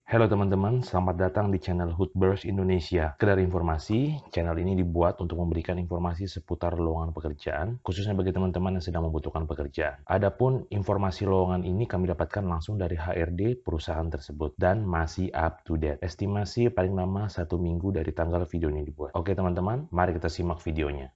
Halo teman-teman, selamat datang di channel Hoodburst Indonesia. Sekedar informasi, channel ini dibuat untuk memberikan informasi seputar lowongan pekerjaan, khususnya bagi teman-teman yang sedang membutuhkan pekerjaan. Adapun informasi lowongan ini kami dapatkan langsung dari HRD perusahaan tersebut dan masih up to date. Estimasi paling lama 1 minggu dari tanggal video ini dibuat. Oke teman-teman, mari kita simak videonya.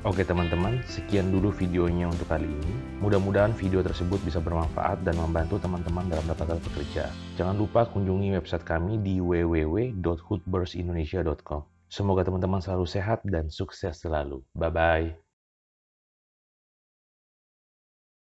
Oke teman-teman, sekian dulu videonya untuk kali ini. Mudah-mudahan video tersebut bisa bermanfaat dan membantu teman-teman dalam mendapatkan pekerjaan. Jangan lupa kunjungi website kami di www.hoodburstindonesia.com. Semoga teman-teman selalu sehat dan sukses selalu. Bye-bye.